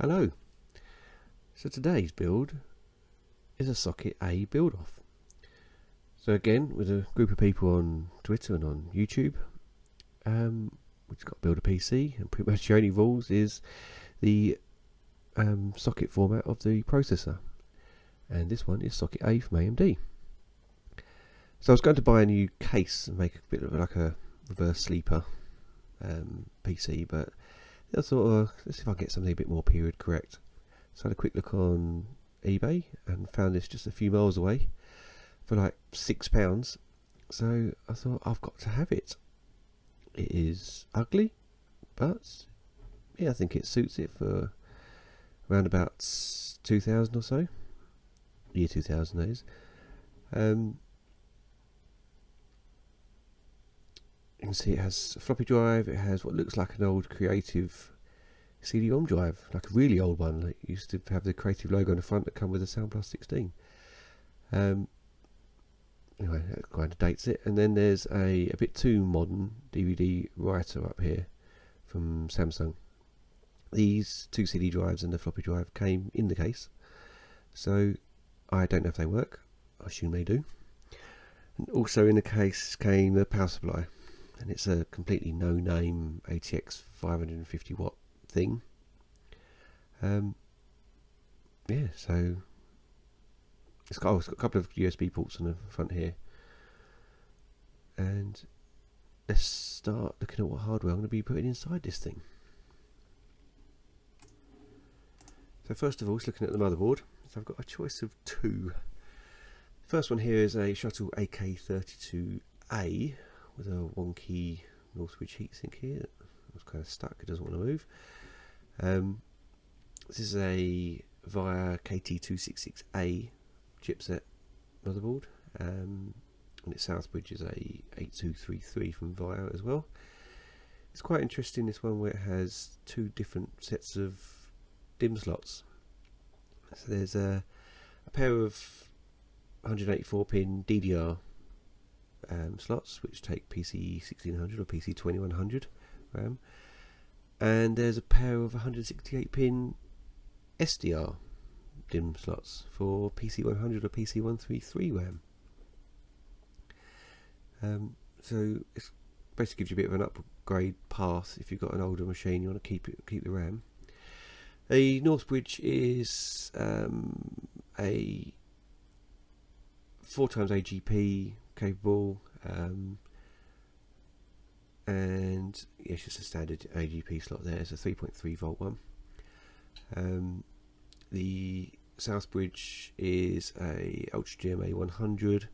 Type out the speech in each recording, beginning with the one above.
Hello. So today's build is a Socket A build off. So again, with a group of people on Twitter and on YouTube, we just got to build a PC, and pretty much the only rules is the socket format of the processor, and this one is Socket A from AMD. So I was going to buy a new case and make a bit of like a reverse sleeper PC, but I thought, let's see if I can get something a bit more period correct. So I had a quick look on eBay and found this just a few miles away for like £6. So I thought, I've got to have it. It is ugly, but yeah, I think it suits it for around about 2000 or so. Year 2000 that is. You can see it has a floppy drive. It has what looks like an old Creative CD-ROM drive, like a really old one that used to have the Creative logo on the front that come with a Sound Plus 16. Anyway, that kind of dates it. And then there's a bit too modern DVD writer up here from Samsung. These two CD drives and the floppy drive came in the case, so I don't know if they work. I assume they do. And also in the case came the power supply, and it's a completely no-name ATX 550 watt thing. Yeah, so it's got a couple of USB ports on the front here, and let's start looking at what hardware I'm going to be putting inside this thing. So first of all, it's looking at the motherboard. So I've got a choice of two. The first one here is a Shuttle AK32A with a wonky Northbridge heatsink here. It's kind of stuck, it doesn't want to move. This is a VIA KT266A chipset motherboard, and its Southbridge is a 8233 from VIA as well. It's quite interesting, this one, where it has two different sets of DIMM slots. So there's a pair of 184 pin DDR slots which take PC 1600 or PC 2100 RAM, and there's a pair of 168 pin SDR DIMM slots for PC 100 or PC 133 RAM. So it basically gives you a bit of an upgrade path if you've got an older machine, you want to keep the RAM. The Northbridge is a 4x AGP capable, and yeah, it's just a standard AGP slot there. It's a 3.3 volt one. The Southbridge is a Ultra GMA 100,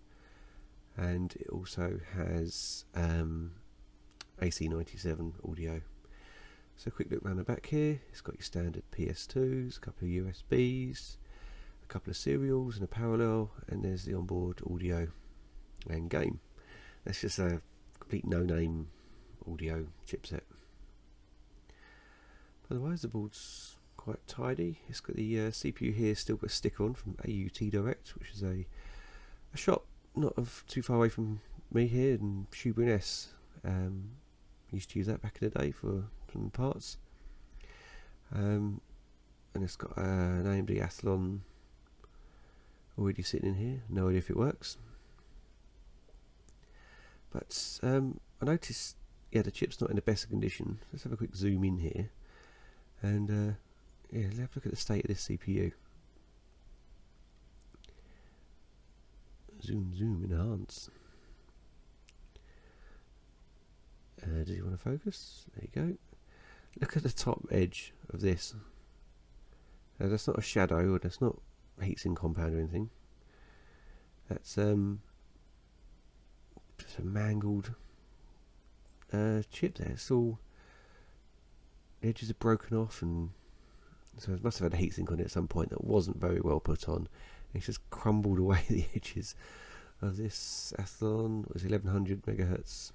and it also has AC97 audio. So a quick look around the back here. It's got your standard PS2s, a couple of USBs, a couple of serials and a parallel, and there's the onboard audio and game. That's just a complete no-name audio chipset. Otherwise the board's quite tidy. It's got the CPU here still got a sticker on from AUT Direct, which is a shop not too far away from me here in Shoeburyness. Used to use that back in the day for some parts. And it's got an AMD Athlon already sitting in here. No idea if it works. But I noticed, yeah, the chip's not in the best condition. Let's have a quick zoom in here, and yeah, let's have a look at the state of this CPU. Zoom, enhance. Does he want to focus? There you go. Look at the top edge of this. That's not a shadow, or that's not heatsink compound or anything. That's just a mangled chip there. It's all, the edges are broken off, and so it must have had a heatsink on it at some point that wasn't very well put on. It's just crumbled away the edges of this Athlon. It was 1100 megahertz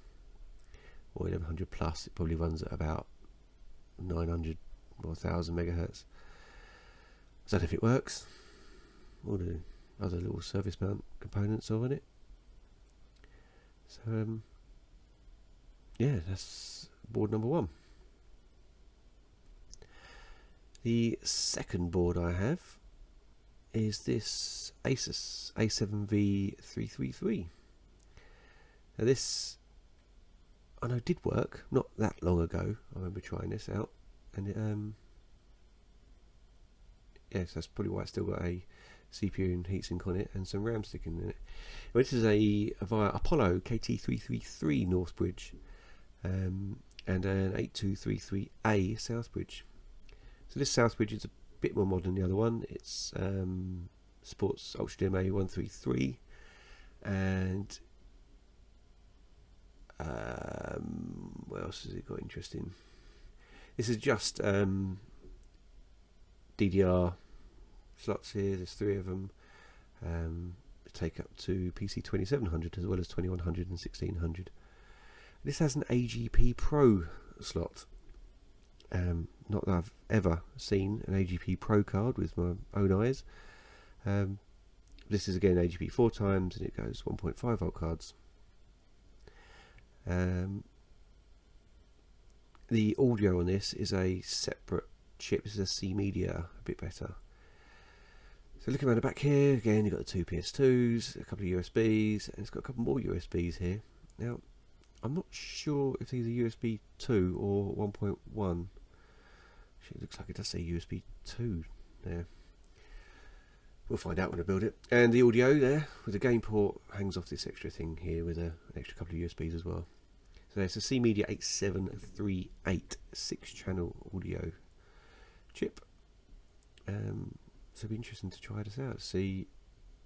or 1100 plus. It probably runs at about 900 or 1000 megahertz. I don't know if it works. All the other little service mount components are on it. So yeah, that's board number one. The second board I have is this Asus A7v333. Now this, I know, did work not that long ago. I remember trying this out, and it yes, that's probably why it's still got a CPU and heatsink on it and some RAM sticking in it. Well, this is a via Apollo KT333 North Bridge and an 8233A South Bridge. So this South Bridge is a bit more modern than the other one. It's supports UltraDMA 133 and what else has it got interesting? This is just DDR slots here. There's 3 of them. Take up to PC 2700 as well as 2100 and 1600. This has an AGP Pro slot. Not that I've ever seen an AGP Pro card with my own eyes. This is again AGP 4 times, and it goes 1.5 volt cards. The audio on this is a separate chip. This is a C Media, a bit better. So looking around the back here, again you've got the 2 PS2s, a couple of USBs, and it's got a couple more USBs here. Now, I'm not sure if these are USB 2 or 1.1. Actually, it looks like it does say USB 2 there. We'll find out when I build it. And the audio there, with the game port, hangs off this extra thing here with an extra couple of USBs as well. So it's a C Media 8738 6-channel audio chip. So it'll be interesting to try this out, see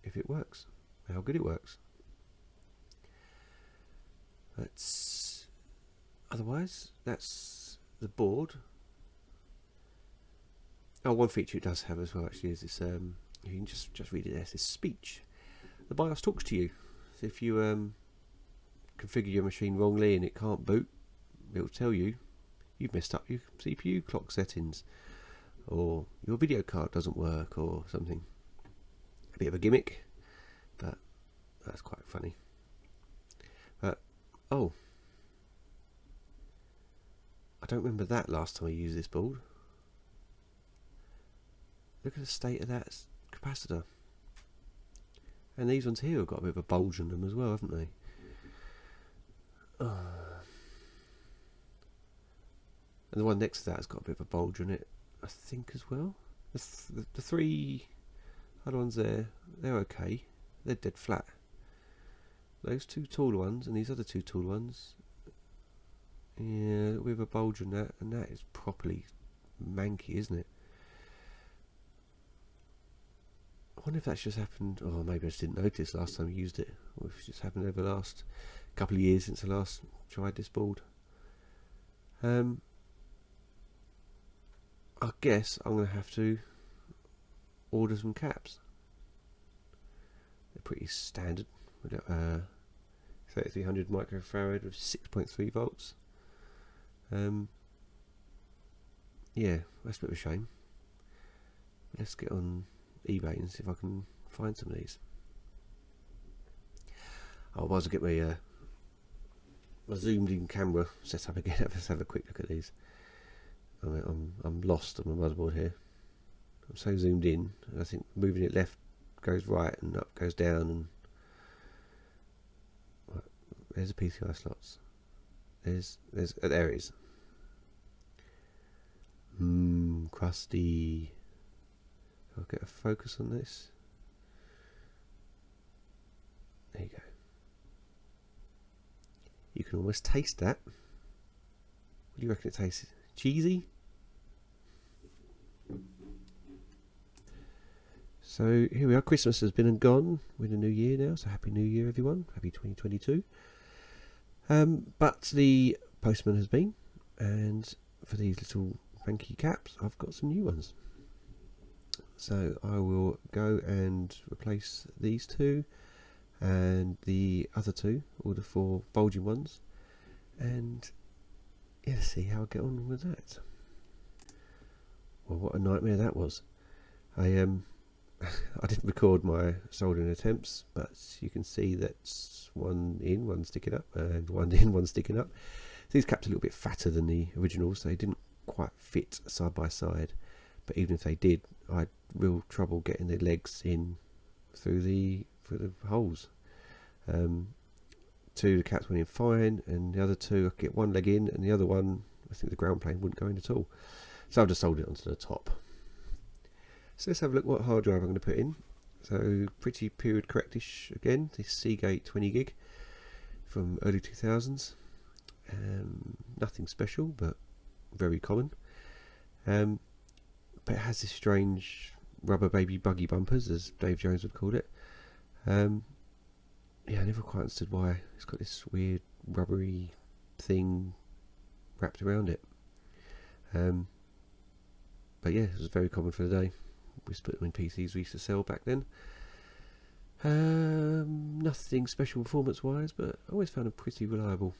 if it works, how good it works. Otherwise, that's the board. Oh, one feature it does have as well actually is this, you can just read it there, this speech. The BIOS talks to you. So if you configure your machine wrongly and it can't boot, it will tell you you've messed up your CPU clock settings, or your video card doesn't work, or something. A bit of a gimmick, but that's quite funny. But oh, I don't remember that last time I used this board. Look at the state of that capacitor. And these ones here have got a bit of a bulge in them as well, haven't they? And the one next to that has got a bit of a bulge in it, I think, as well. The 3 other ones there, they're okay. They're dead flat. Those 2 tall ones and these other 2 tall ones, yeah, with a bulge in that, and that is properly manky, isn't it? I wonder if that's just happened, or maybe I just didn't notice last time I used it, or if it's just happened over the last couple of years since I last tried this board. I guess I'm going to have to order some caps. They're pretty standard. We've got 3300 microfarad with 6.3 volts. Yeah, that's a bit of a shame. But let's get on eBay and see if I can find some of these. I might as well get my zoomed in camera set up again. Let's have a quick look at these. I'm lost on my motherboard here. I'm so zoomed in, and I think moving it left goes right and up goes down, and right, there's the PCI slots. There it is. Crusty. I'll get a focus on this. There you go. You can almost taste that. What do you reckon it tastes? Cheesy? So here we are. Christmas has been and gone. We're in a new year now, so happy new year everyone. Happy 2022. But the postman has been, and for these little manky caps I've got some new ones. So I will go and replace these 2 and the other 2, order 4 bulging ones, and yeah, see how I get on with that. Well, what a nightmare that was. I didn't record my soldering attempts, but you can see that's one in, one sticking up, and one in, one sticking up. These caps are a little bit fatter than the originals, so they didn't quite fit side by side. but even if they did, I had real trouble getting the legs in through the holes. Two, the cats went in fine, and the other two, I could get one leg in, and the other one, I think the ground plane wouldn't go in at all. So I've just soldered it onto the top. So let's have a look what hard drive I'm going to put in. So pretty period correctish again, this Seagate 20 gig from early 2000s. Nothing special, but very common. But it has this strange rubber baby buggy bumpers, as Dave Jones would call it. Yeah, I never quite understood why it's got this weird rubbery thing wrapped around it. But yeah, it was very common for the day. We used to put them in PCs we used to sell back then. Nothing special performance wise, but I always found them pretty reliable.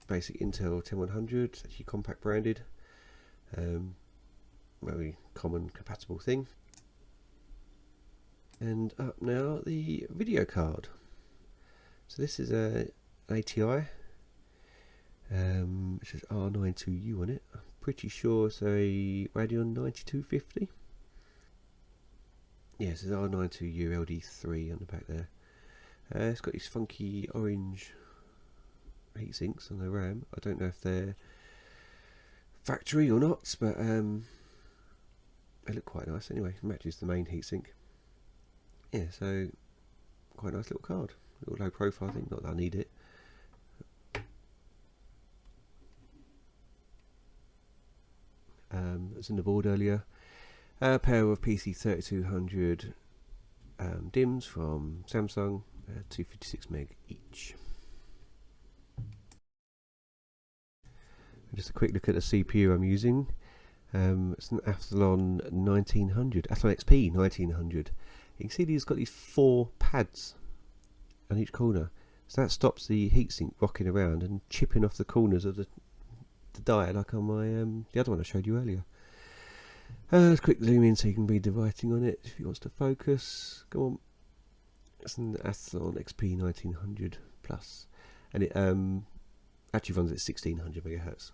Basic Intel 10100, actually compact branded. Very common compatible thing. And up now the video card. So this is a ATI, which is R92U on it. I'm pretty sure it's a Radeon 9250. Yeah, it says R92U LD3 on the back there. It's got these funky orange heat sinks on the RAM. I don't know if they're factory or not, but they look quite nice anyway. It matches the main heatsink. Yeah, so quite a nice little card. Little low profile thing, not that I need it. As in the board earlier, a pair of PC 3200 DIMMs from Samsung, 256 meg each. And just a quick look at the CPU I'm using. It's an Athlon 1900, Athlon XP 1900. You can see these got these 4 pads on each corner, so that stops the heatsink rocking around and chipping off the corners of the die like on my the other one I showed you earlier. Let's quick zoom in so you can read the writing on it if it wants to focus. Go on. It's an Athlon XP 1900 plus, and it actually runs at 1600 megahertz.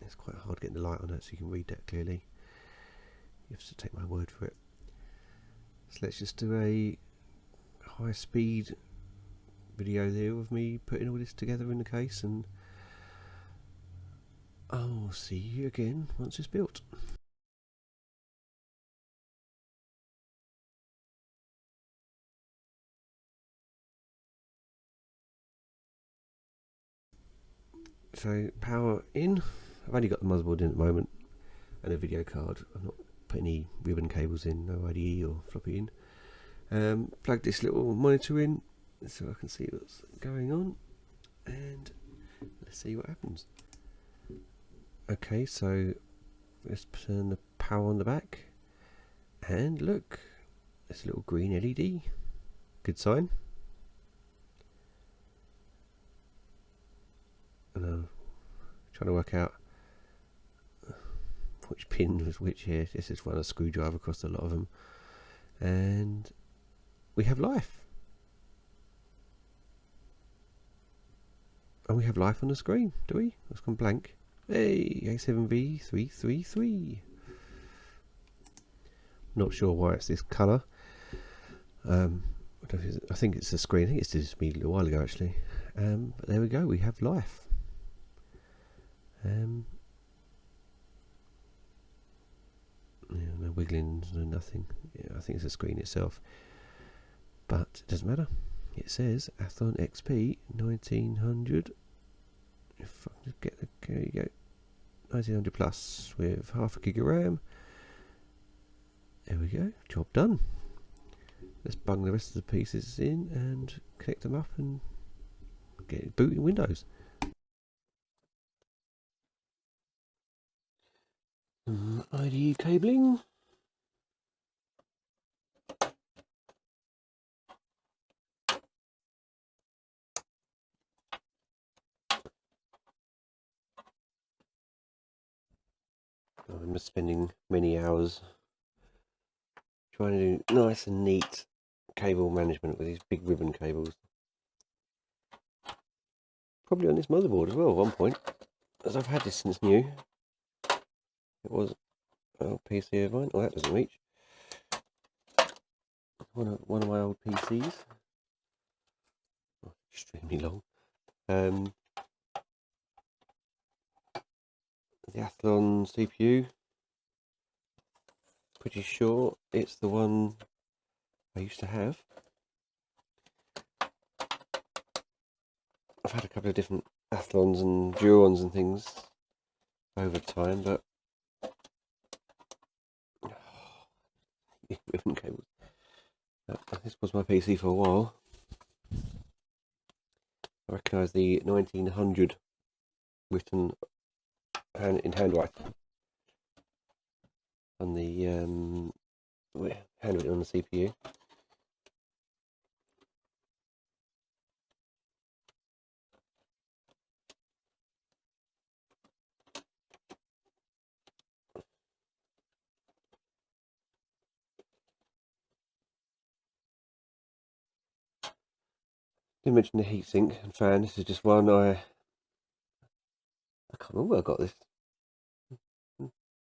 It's quite hard getting the light on it so you can read that clearly. You have to take my word for it. So let's just do a high speed video there of me putting all this together in the case, and I'll see you again once it's built. So power in. I've only got the motherboard in at the moment and a video card. I've not put any ribbon cables in, no IDE or floppy in. Plug this little monitor in so I can see what's going on, and let's see what happens. Okay, so let's turn the power on the back, and look, there's a little green LED. Good sign. And I'm trying to work out which pin was which here. This is run a screwdriver across a lot of them, and we have life. And we have life on the screen, do we? It's gone blank. Hey, A7v333. Not sure why it's this colour. I think it's the screen. I think it's just me a little while ago actually. But there we go. We have life. Yeah, no wiggling, no nothing. Yeah, I think it's the screen itself. But it doesn't matter. It says Athlon XP 1900. If I can just get the, there you go, 1900 plus with half a gig of RAM. There we go, job done. Let's bung the rest of the pieces in and connect them up and get it booting Windows. IDE cabling. I'm just spending many hours trying to do nice and neat cable management with these big ribbon cables. probably on this motherboard as well at one point, as I've had this since new. It was an old PC of mine. Oh, that doesn't reach. One of my old PCs. Oh, extremely long. The Athlon CPU. Pretty sure it's the one I used to have. I've had a couple of different Athlons and Durons and things over time, but ribbon cables. This was my PC for a while. I recognise the 1900 written in handwriting on the handwritten on the CPU. Didn't mention the heatsink and fan. This is just one I can't remember where I got this.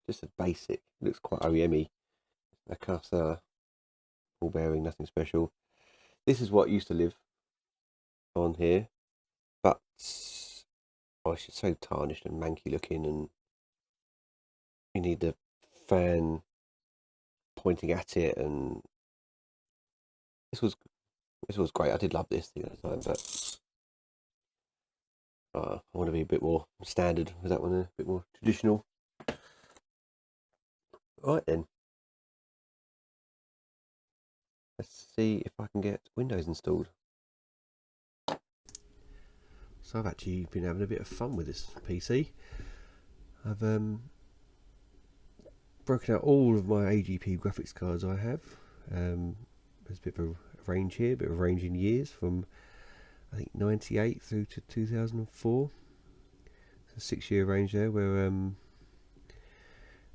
Just a basic. It looks quite OEM-y. A Asus ball bearing, nothing special. This is what used to live on here, but I should say tarnished and manky looking, and you need the fan pointing at it, and this was great. I did love this thing at the time, but I want to be a bit more standard with that one, a bit more traditional. Right then, let's see if I can get Windows installed. So I've actually been having a bit of fun with this PC. I've broken out all of my AGP graphics cards I have. There's a bit of a range here, a bit of a range in years from I think 98 through to 2004. It's a 6-year range there where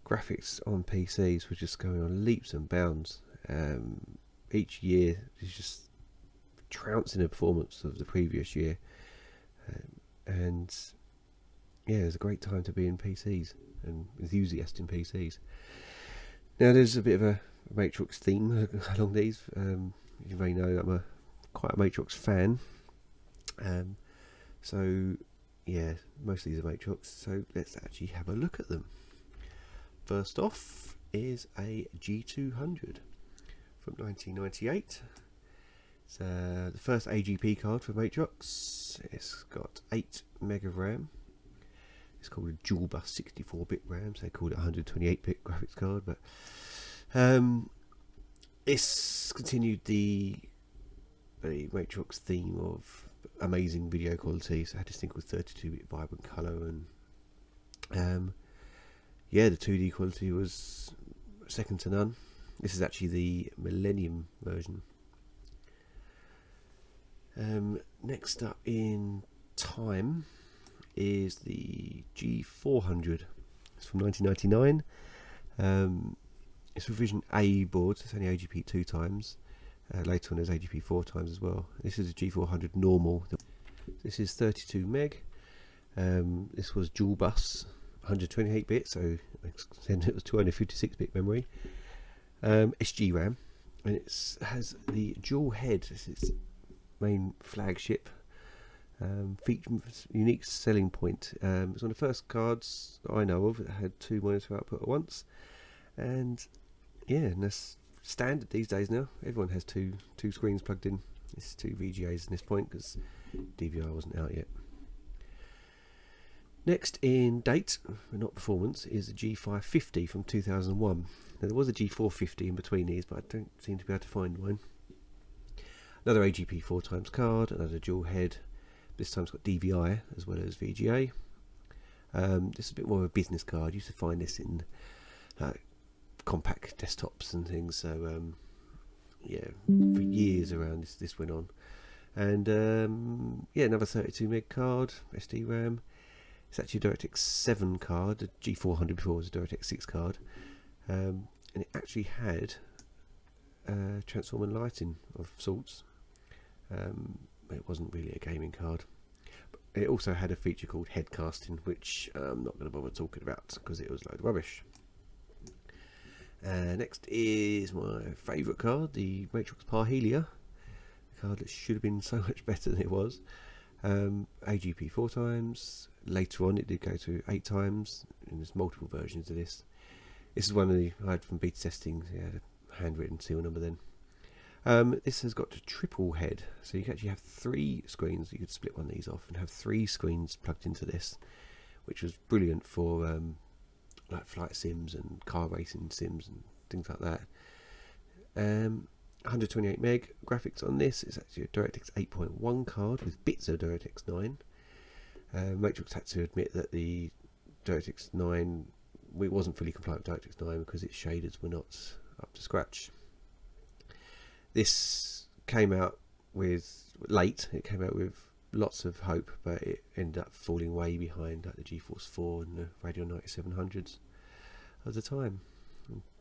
graphics on PCs were just going on leaps and bounds. Each year is just trouncing the performance of the previous year, and yeah, it was a great time to be in PCs and enthusiast in PCs. Now there's a bit of a Matrix theme along these. You may know I'm quite a Matrix fan, so yeah, most of these are Matrix, so let's actually have a look at them. First off is a G200 from 1998. It's the first AGP card for Matrix. It's got 8 meg of RAM. It's called a dual bus 64-bit RAM, so they called it a 128-bit graphics card, but it's continued the Matrix theme of amazing video quality. So I had this thing called 32-bit vibrant colour, and yeah, the 2D quality was second to none. This is actually the Millennium version. Next up in time is the G400. It's from 1999. It's revision A board, so it's only AGP 2 times. Later on there's AGP 4 times as well. This is a G400 normal. This is 32 meg. This was dual bus 128 bit, so it was 256 bit memory. SG RAM, and it has the dual head. This is its main flagship unique selling point. It's one of the first cards that I know of that had 2 monitor output at once, and yeah, and that's standard these days now. Everyone has two screens plugged in. It's 2 VGAs at this point because DVI wasn't out yet. Next in date, but not performance, is the G550 from 2001. Now there was a G450 in between these, but I don't seem to be able to find one. Another AGP 4 times card, another dual head. This time it's got DVI as well as VGA. This is a bit more of a business card. You used to find this in compact desktops and things. So yeah, for years around this went on. And yeah, another 32 meg card, SD RAM. It's actually a DirectX 7 card. The G400 before was a DirectX 6 card, and it actually had transformer lighting of sorts. It wasn't really a gaming card. But it also had a feature called head casting, which I'm not going to bother talking about because it was a load of rubbish. Next is my favourite card, the Matrix Parhelia, a card that should have been so much better than it was. AGP 4 times. Later on it did go to 8 times, and there's multiple versions of this. This is one of the I had from beta testing. Yeah, a handwritten serial number then. This has got a triple head, so you can actually have 3 screens. You could split one of these off and have 3 screens plugged into this, which was brilliant for like flight sims and car racing sims and things like that. 128 meg graphics on this. It's actually a DirectX 8.1 card with bits of DirectX 9. Matrix had to admit that the DirectX 9, it wasn't fully compliant with DirectX 9 because its shaders were not up to scratch. This came out with late. It came out with lots of hope, but it ended up falling way behind like the GeForce 4 and the Radeon 9700s at the time,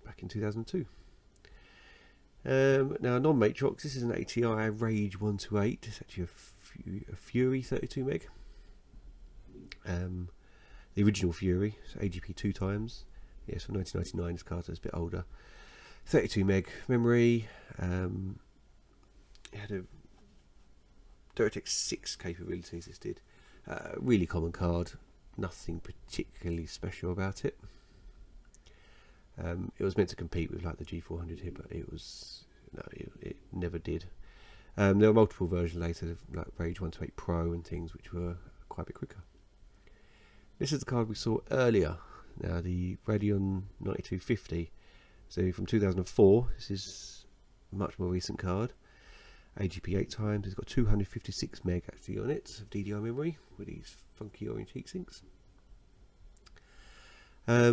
back in 2002. Now non-Matrix, this is an ATI Rage 128. It's actually a Fury 32 meg. The original Fury, so AGP 2 times. Yes, from 1999. This card is a bit older. 32 meg memory. It had a DirectX 6 capabilities. This did. Really common card. Nothing particularly special about it. It was meant to compete with like the G400 here, but it was it never did. There were multiple versions later, like Rage 128 Pro and things, which were quite a bit quicker. This is the card we saw earlier. Now the Radeon 9250. So from 2004. This is a much more recent card. AGP 8 times. It's got 256 meg actually on it of DDR memory with these funky orange heatsinks. A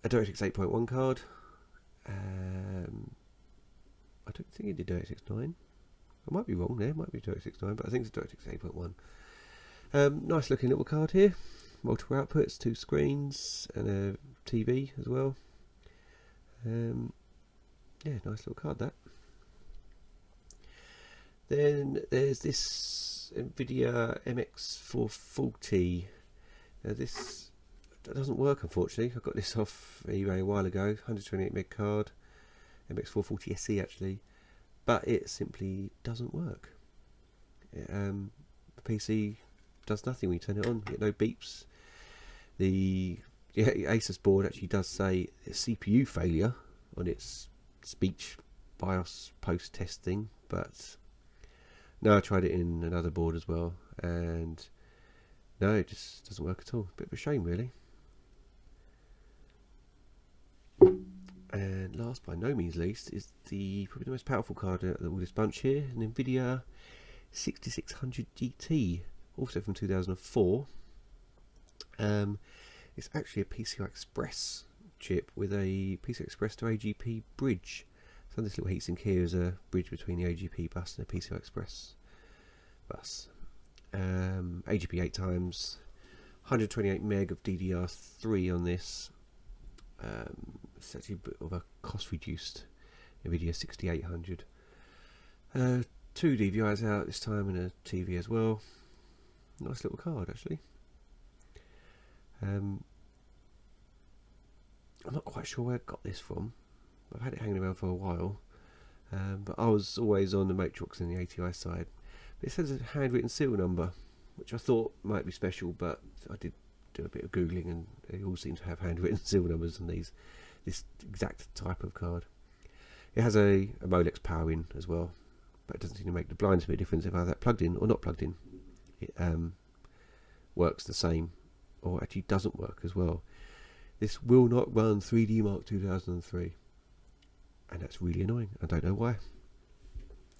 DirectX 8.1 card. I don't think it did DirectX 9. I might be wrong there. It might be DirectX 9, but I think it's DirectX 8.1. Nice looking little card here. Multiple outputs, 2 screens, and a TV as well. Yeah, nice little card that. Then there's this Nvidia Mx440. Now this doesn't work, unfortunately. I got this off eBay a while ago. 128 meg card, Mx440 SE actually, but it simply doesn't work. The PC does nothing when you turn it on. You get no beeps. The Asus board actually does say CPU failure on its speech BIOS post test thing, but no, I tried it in another board as well, and no, it just doesn't work at all. Bit of a shame, really. And last but no means least is probably the most powerful card out of all this bunch here, an Nvidia 6600 GT, also from 2004. It's actually a PCI Express chip with a PCI Express to AGP bridge. So this little heatsink here is a bridge between the AGP bus and the PCI Express bus. AGP 8 times, 128 meg of DDR3 on this. It's actually a bit of a cost reduced Nvidia 6800. 2 DVIs out this time and a TV as well. Nice little card actually. I'm not quite sure where I got this from. I've had it hanging around for a while, but I was always on the Matrix and the ATI side. But it says a handwritten serial number, which I thought might be special, but I did do a bit of googling and they all seem to have handwritten serial numbers on this exact type of card. It has a Molex power in as well, but it doesn't seem to make the blindest bit of difference if I have that plugged in or not plugged in. It works the same, or actually doesn't work as well. This will not run 3D Mark 2003, and that's really annoying. I don't know why.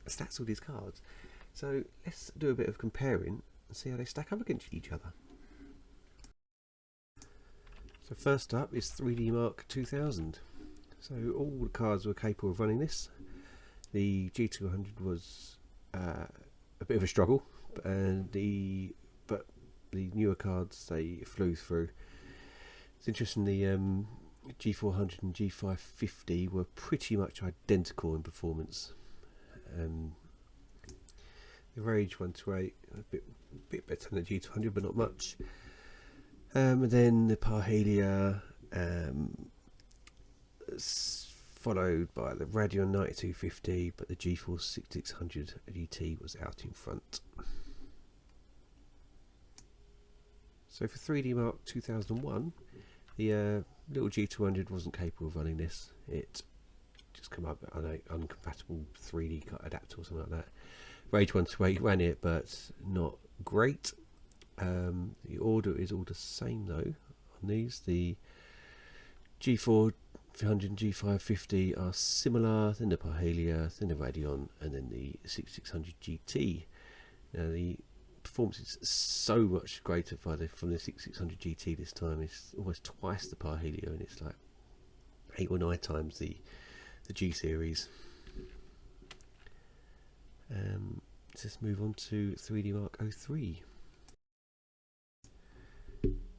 So that's all these cards. So let's do a bit of comparing and see how they stack up against each other. So first up is 3D Mark 2000. So all the cards were capable of running this. The G200 was a bit of a struggle, but the newer cards, they flew through. It's interesting, the G400 and G550 were pretty much identical in performance. The Rage 128 a bit better than the G200, but not much. And then the Parhelia, followed by the Radeon 9250, but the GeForce 6600 GT was out in front. So for 3D Mark 2001, the little G200 wasn't capable of running this. It just come up on an uncompatible 3D adapter or something like that. Rage 128 ran it, but not great. The order is all the same though on these. The G400 and G550 are similar, then the Parhelia, then the Radeon, and then the 6600 GT. Now the performance is so much greater from the 6600 GT this time. It's almost twice the Parhelia, and it's like 8 or 9 times the G series. Let's move on to 3D Mark 03.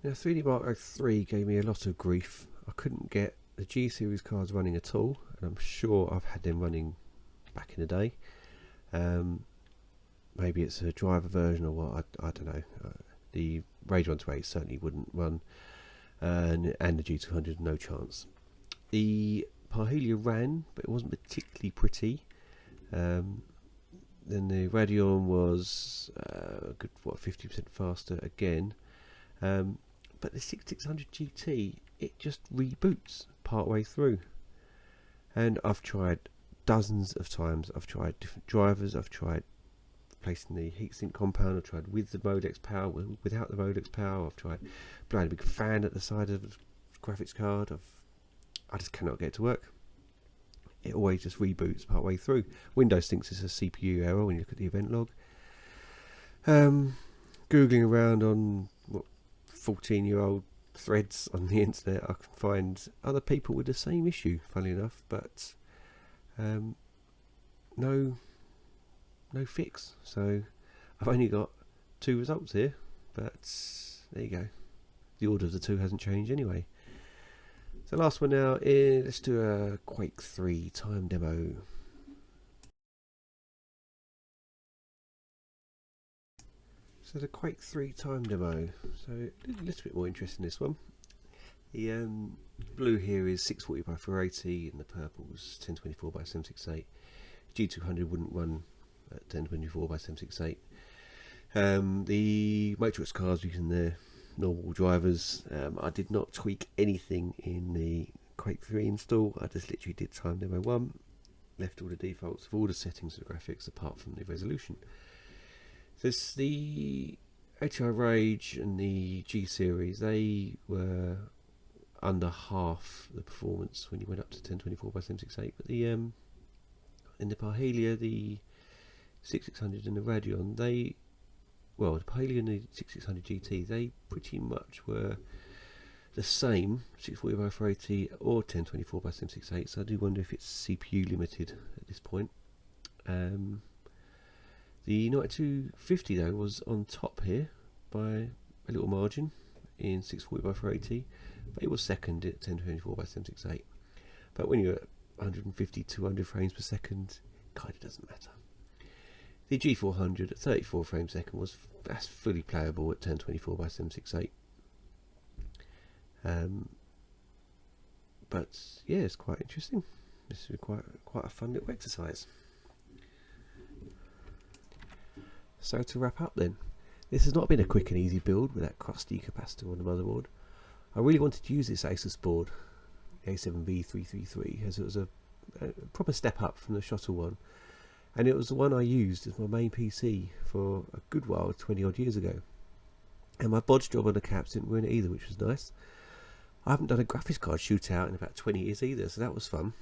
Now 3D Mark 03 gave me a lot of grief. I couldn't get the G series cards running at all, and I'm sure I've had them running back in the day. Maybe it's a driver version or what, I don't know. The Rage 128 certainly wouldn't run, and the G200 no chance. The Parhelia ran, but it wasn't particularly pretty. Then the Radeon was a good 50% faster again, but the 6600 GT, it just reboots part way through. And I've tried dozens of times. I've tried different drivers. I've tried placing the heatsink compound. I've tried with the Modex power, without the Modex power. I've tried blowing a big fan at the side of the graphics card. I just cannot get it to work. It always just reboots part way through. Windows thinks it's a CPU error when you look at the event log. Googling around on 14-year-old threads on the internet, I can find other people with the same issue, funnily enough, but no fix. So I've only got 2 results here, but there you go. The order of the 2 hasn't changed anyway. So last one now is, let's do a Quake 3 time demo. So the Quake 3 time demo. So a little bit more interest in this one. The blue here is 640 by 480 and the purple is 1024 by 768. G200 wouldn't run at 1024 by 768. The Matrix cards using their normal drivers. I did not tweak anything in the Quake 3 install. I just literally did time demo 1, left all the defaults of all the settings of the graphics apart from the resolution. So it's the ATI Rage and the G series, they were under half the performance when you went up to 1024 by 768, but the in the Parhelia, the 6600 and the Radeon, the Parhelia and the 6600 GT, they pretty much were the same, 640 by 480 or 1024 by 768. So I do wonder if it's CPU limited at this point. The 9250 though was on top here by a little margin in 640 by 480, but it was second at 1024 by 768. But when you're at 150, 200 frames per second, it kind of doesn't matter. The G400 at 34 frames per second that's fully playable at 1024 by 768. But yeah, it's quite interesting. This is quite a fun little exercise. So to wrap up then, this has not been a quick and easy build with that crusty capacitor on the motherboard. I really wanted to use this Asus board, the A7v333, as it was a proper step up from the Shuttle one, and it was the one I used as my main PC for a good while, 20 odd years ago. And my bodge job on the caps didn't ruin it either, which was nice. I haven't done a graphics card shootout in about 20 years either, so that was fun.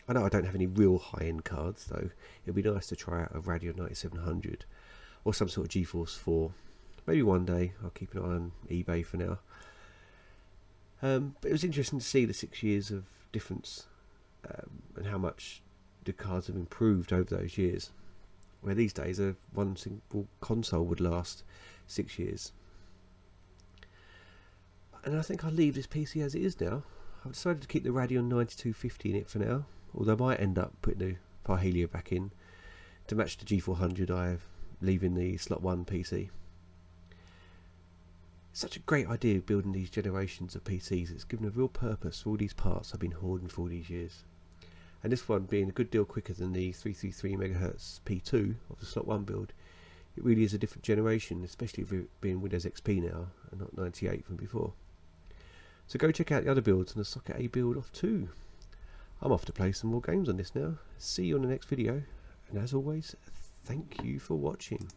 I know I don't have any real high-end cards though. It'd be nice to try out a Radeon 9700 or some sort of GeForce 4. Maybe one day. I'll keep an eye on eBay for now. But it was interesting to see the 6 years of difference and how much the cards have improved over those years. Where these days one single console would last 6 years. And I think I'll leave this PC as it is now. I've decided to keep the Radeon 9250 in it for now, although I might end up putting the Parhelia back in to match the G400 I have, leaving the slot 1 PC. Such a great idea building these generations of PCs. It's given a real purpose for all these parts I've been hoarding for all these years. And this one being a good deal quicker than the 333 MHz P2 of the slot 1 build, it really is a different generation, especially with it being Windows XP now and not 98 from before. So go check out the other builds on the Socket A build off too. I'm off to play some more games on this now. See you on the next video, and as always, thank you for watching.